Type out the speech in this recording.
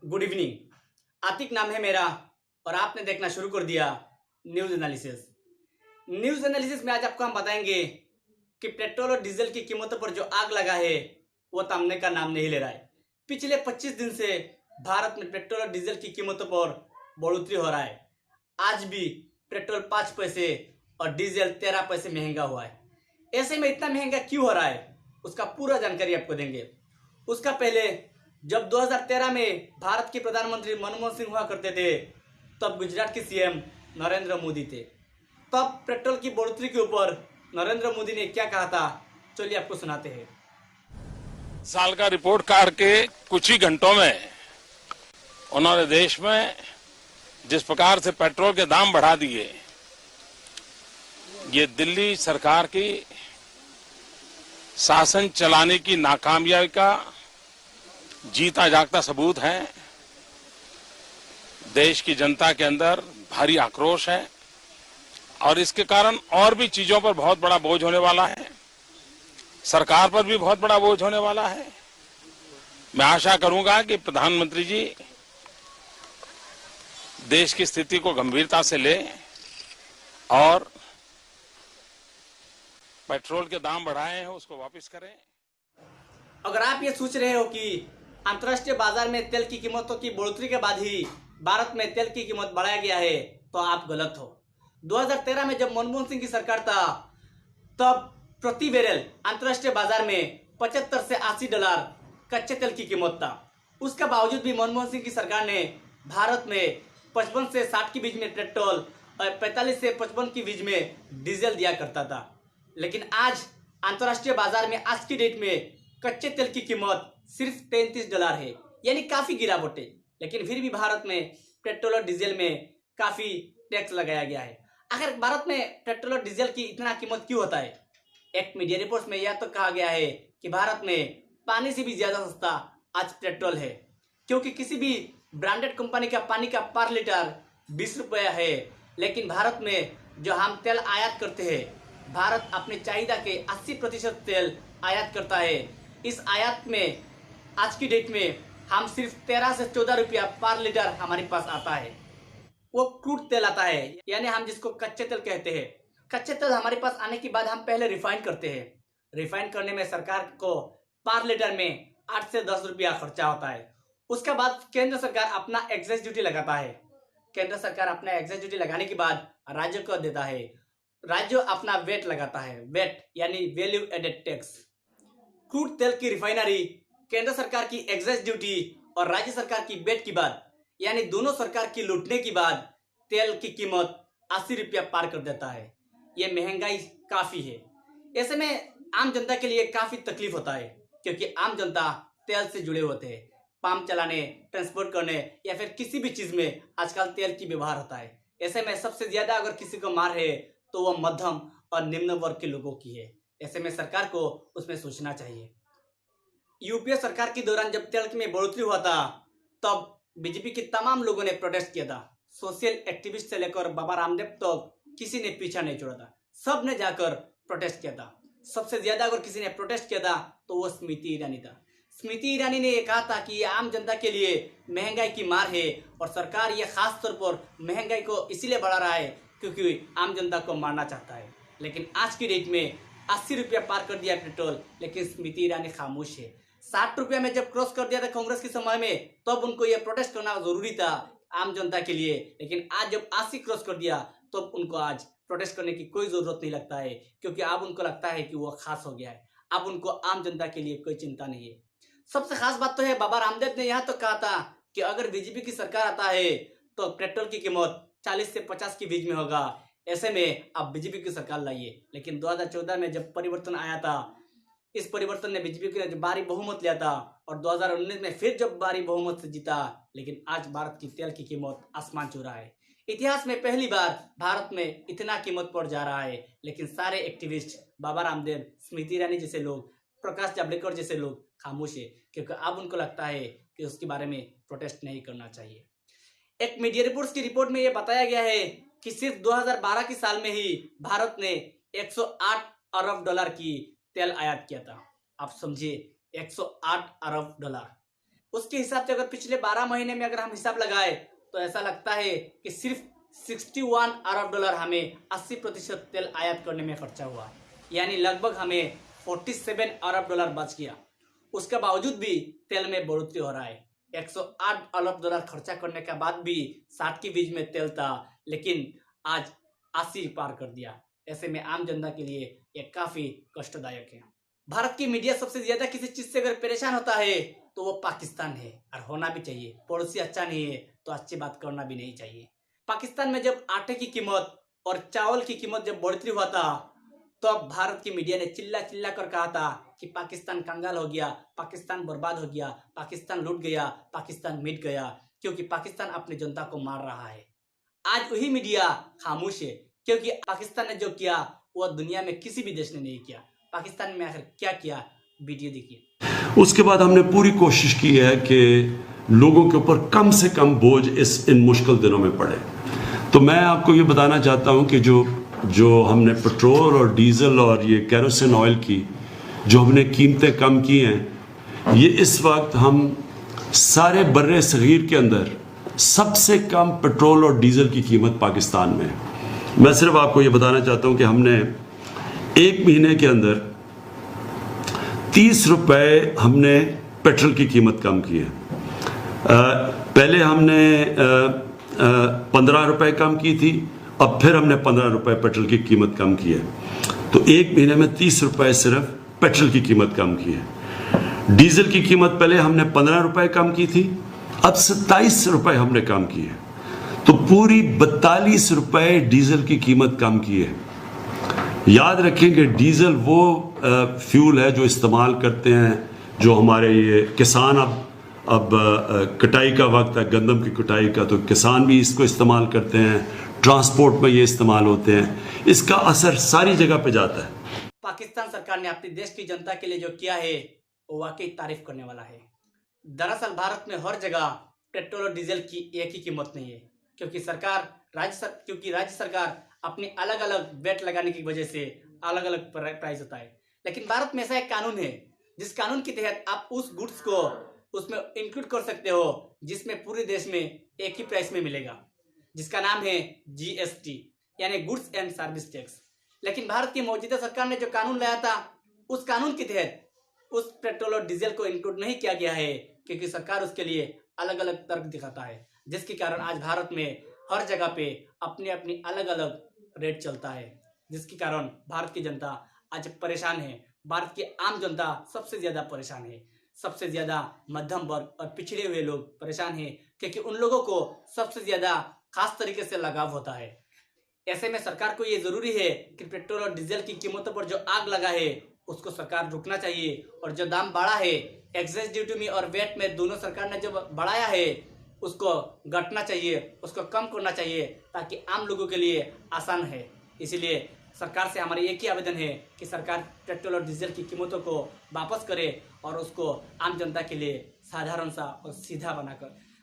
Good evening. Atiq नाम है मेरा और आपने देखना शुरू कर दिया न्यूज एनालिसिस। न्यूज एनालिसिस में आज आपको हम बताएंगे कि पेट्रोल और डीजल की कीमतों पर जो आग लगा है वो थमने का नाम नहीं ले रहा है। पिछले 25 दिन से भारत में पेट्रोल और डीजल की कीमतों पर बढ़ोतरी हो रहा है। आज भी पेट्रोल 5 पैसे और डीजल 13 पैसे महंगा हुआ है। ऐसे में इतना महंगा क्यों हो रहा है उसका पूरा जानकारी आपको देंगे। उसका पहले जब 2013 में भारत के प्रधानमंत्री मनमोहन सिंह हुआ करते थे तब गुजरात के सीएम नरेंद्र मोदी थे। तब पेट्रोल की बढ़ोतरी के ऊपर नरेंद्र मोदी ने क्या कहा था, चलिए आपको सुनाते हैं। साल का रिपोर्ट कार्ड के कुछ ही घंटों में उन्होंने देश में जिस प्रकार से पेट्रोल के दाम बढ़ा दिए, ये दिल्ली सरकार की शासन चलाने की नाकामयाबी का जीता जागता सबूत है। देश की जनता के अंदर भारी आक्रोश है और इसके कारण और भी चीजों पर बहुत बड़ा बोझ होने वाला है। सरकार पर भी बहुत बड़ा बोझ होने वाला है। मैं आशा करूंगा कि प्रधानमंत्री जी देश की स्थिति को गंभीरता से लें और पेट्रोल के दाम बढ़ाए हैं उसको वापस करें। अगर आप ये सोच रहे हो कि अंतर्राष्ट्रीय बाजार में तेल की कीमतों की बढ़ोतरी के बाद ही भारत में तेल की कीमत बढ़ाया गया है तो आप गलत हो। 2013 में जब मनमोहन सिंह की सरकार था तब प्रति बैरल अंतर्राष्ट्रीय बाजार में 75 से $80 कच्चे तेल की कीमत था। उसका बावजूद भी मनमोहन सिंह की सरकार ने भारत में 55 से 60 के बीच में पेट्रोल और 45 से 55 के बीच में डीजल दिया करता था। लेकिन आज अंतर्राष्ट्रीय बाजार में आज की डेट में कच्चे तेल की कीमत सिर्फ $33 है, यानी काफी गिरावट है। लेकिन फिर भी भारत में पेट्रोल और डीजल में काफी टैक्स लगाया गया है। आखिर भारत में पेट्रोल और डीजल की इतना कीमत क्यों होता है? एक मीडिया रिपोर्ट में यह तो कहा गया है कि भारत में पानी से भी ज्यादा सस्ता आज पेट्रोल है, क्योंकि किसी भी ब्रांडेड कंपनी का पानी का पर लीटर 20 रुपया है। लेकिन भारत में जो हम तेल आयात करते हैं, भारत अपनी चाहिदा के 80% तेल आयात करता है। इस आयात में आज की डेट में हम सिर्फ 13 से 14 रुपया पर लीटर हमारे पास आता है। वो क्रूड तेल आता है, यानी हम जिसको कच्चे तेल कहते हैं। कच्चे तेल हमारे पास आने के बाद हम पहले रिफाइन करते हैं। रिफाइन करने में सरकार को पर लीटर में 8 से 10 रुपया खर्चा होता है। उसके बाद केंद्र सरकार अपना एक्साइज ड्यूटी लगाता है। केंद्र सरकार अपना एक्साइज ड्यूटी लगाने के बाद राज्य को देता है। राज्य अपना वेट लगाता है, वेट यानी वैल्यू एडेड टैक्स। क्रूड तेल की रिफाइनरी केंद्र सरकार की एक्साइज ड्यूटी और राज्य सरकार की वेट की बाद, यानी दोनों सरकार की लूटने के बाद तेल की कीमत 80 रुपया पार कर देता है। ये महंगाई काफी है। ऐसे में आम जनता के लिए काफी तकलीफ होता है, क्योंकि आम जनता तेल से जुड़े होते हैं। पंप चलाने, ट्रांसपोर्ट करने या फिर किसी भी चीज में आजकल तेल की व्यवहार होता है। ऐसे में सबसे ज्यादा अगर किसी को मार है तो वह मध्यम और निम्न वर्ग के लोगों की है। ऐसे में सरकार को उसमें सोचना चाहिए। यूपीए सरकार के दौरान जब तेल में बढ़ोतरी हुआ था तब बीजेपी के तमाम लोगों ने प्रोटेस्ट किया था। सोशल एक्टिविस्ट से लेकर बाबा रामदेव तक तो किसी ने पीछा नहीं छोड़ा था। सब ने जाकर प्रोटेस्ट किया था। सबसे ज्यादा अगर किसी ने प्रोटेस्ट किया था तो वो स्मृति ईरानी था। स्मृति ईरानी ने यह कहा था कि ये आम जनता के लिए महंगाई की मार है और सरकार ये खास तौर पर महंगाई को इसीलिए बढ़ा रहा है क्योंकि आम जनता को मारना चाहता है। लेकिन आज की डेट में 80 रुपया पार कर दिया पेट्रोल, लेकिन स्मृति ईरानी खामोश है। 60 रुपया में जब क्रॉस कर दिया था कांग्रेस के समय में तब उनको यह प्रोटेस्ट करना जरूरी था आम जनता के लिए। लेकिन आज जब 80 क्रॉस कर दिया तो उनको आज प्रोटेस्ट करने की कोई जरूरत नहीं लगता है, क्योंकि अब उनको लगता है कि वो खास हो गया है। अब उनको आम जनता के लिए कोई चिंता नहीं है। सबसे खास बात तो है, बाबा रामदेव ने यहाँ तो कहा था कि अगर बीजेपी की सरकार आता है तो पेट्रोल की कीमत 40 से 50 के बीच में होगा। ऐसे में आप बीजेपी की सरकार लाइए। लेकिन 2014 में जब परिवर्तन आया था, इस परिवर्तन ने बीजेपी के भारी बहुमत लिया था और 2019 में फिर जब भारी बहुमत से जीता। लेकिन आज भारत की तेल की कीमत आसमान छू रहा है। इतिहास में पहली बार भारत में इतना कीमत पर जा रहा है। लेकिन सारे एक्टिविस्ट, बाबा रामदेव, स्मृति ईरानी जैसे लोग, प्रकाश जावड़ेकर जैसे लोग खामोश है, क्योंकि अब उनको लगता है कि उसके बारे में प्रोटेस्ट नहीं करना चाहिए। एक मीडिया रिपोर्ट्स की रिपोर्ट में यह बताया गया है कि सिर्फ 2012 के साल में ही भारत ने 108 अरब डॉलर की तेल आयात किया था। आप समझिए, 108 अरब डॉलर। उसके हिसाब से अगर पिछले 12 महीने में अगर हम हिसाब लगाए तो ऐसा लगता है कि सिर्फ 61 अरब डॉलर हमें 80% तेल आयात करने में खर्चा हुआ, यानी लगभग हमें 47 अरब डॉलर बच गया। उसके बावजूद भी तेल में बढ़ोतरी हो रहा है। 108 अरब डॉलर खर्चा करने के बाद भी 60 के बीच में तेल था, लेकिन आज 80 पार कर दिया। ऐसे में आम जनता के लिए यह काफी कष्टदायक है। भारत की मीडिया सबसे ज्यादा किसी चीज से अगर परेशान होता है तो वो पाकिस्तान है, और होना भी चाहिए। पड़ोसी अच्छा नहीं है तो अच्छी बात करना भी नहीं चाहिए। पाकिस्तान में जब आटे की कीमत और चावल की कीमत जब बढ़ती हुआ था, तो अब भारत की मीडिया ने चिल्ला चिल्ला कर कहा था कि पाकिस्तान कंगाल हो गया, पाकिस्तान बर्बाद हो गया, पाकिस्तान लूट गया, पाकिस्तान मिट गया, क्योंकि पाकिस्तान अपनी जनता को मार रहा है। आज वही मीडिया खामोश है, क्योंकि पाकिस्तान ने जो किया वो दुनिया में किसी भी देश ने नहीं किया। पाकिस्तान में आखिर क्या किया, वीडियो देखिए। उसके बाद हमने पूरी कोशिश की है कि लोगों के ऊपर कम से कम बोझ इन मुश्किल दिनों में पड़े। तो मैं आपको ये बताना चाहता हूँ कि जो हमने पेट्रोल और डीजल और ये केरोसिन ऑयल की जो हमने कीमतें कम की हैं, ये इस वक्त हम सारे बर्रे सगीर के अंदर सबसे कम पेट्रोल और डीजल की कीमत पाकिस्तान में है। मैं सिर्फ आपको ये बताना चाहता हूँ कि हमने एक महीने के अंदर 30 रुपए हमने पेट्रोल की कीमत कम की है। पहले हमने 15 रुपए कम की थी, अब फिर हमने 15 रुपए पेट्रोल की कीमत कम की है। तो एक महीने में 30 रुपए सिर्फ पेट्रोल की कीमत कम की है। डीजल की कीमत पहले हमने 15 रुपए कम की थी, अब 27 रुपए हमने कम की है। तो पूरी 42 रुपए डीजल की कीमत कम की है। याद रखें कि डीजल वो फ्यूल है जो इस्तेमाल करते हैं, जो हमारे ये किसान अब कटाई का वक्त है, गंदम की कटाई का, तो किसान भी इसको इस्तेमाल करते हैं, ट्रांसपोर्ट में ये इस्तेमाल होते हैं। इसका असर सारी जगह पे जाता है। पाकिस्तान सरकार ने अपने देश की जनता के लिए जो किया है वो वाकई तारीफ करने वाला है। दरअसल भारत में हर जगह पेट्रोल और डीजल की एक ही कीमत नहीं है, क्योंकि राज्य सरकार अपनी अलग अलग वेट लगाने की वजह से अलग अलग प्राइस होता है। लेकिन भारत में ऐसा एक कानून है जिस कानून के तहत आप उस गुड्स को उसमें इंक्लूड कर सकते हो जिसमें पूरे देश में एक ही प्राइस में मिलेगा, जिसका नाम है GST, यानी गुड्स एंड सर्विस टैक्स। लेकिन भारत की मौजूदा सरकार ने जो कानून लाया था, उस कानून के तहत उस पेट्रोल और डीजल को इंक्लूड नहीं किया गया है, क्योंकि सरकार उसके लिए अलग अलग तर्क दिखाता है, जिसके कारण आज भारत में हर जगह पे अपनी अपनी अलग अलग रेट चलता है, जिसके कारण भारत की जनता आज परेशान है। भारत की आम जनता सबसे ज्यादा परेशान है। सबसे ज्यादा मध्यम वर्ग और पिछड़े हुए लोग परेशान हैं, क्योंकि उन लोगों को सबसे ज्यादा खास तरीके से लगाव होता है। ऐसे में सरकार को ये जरूरी है कि पेट्रोल और डीजल की कीमतों पर जो आग लगा है उसको सरकार रुकना चाहिए, और जो दाम बढ़ा है एक्साइज ड्यूटी में और वेट में दोनों सरकार ने जो बढ़ाया है उसको घटना चाहिए, उसको कम करना चाहिए, ताकि आम लोगों के लिए आसान है। इसीलिए सरकार से हमारी एक ही आवेदन है कि सरकार पेट्रोल और डीजल की कीमतों को वापस करे और उसको आम जनता के लिए साधारण सा और सीधा बनाकर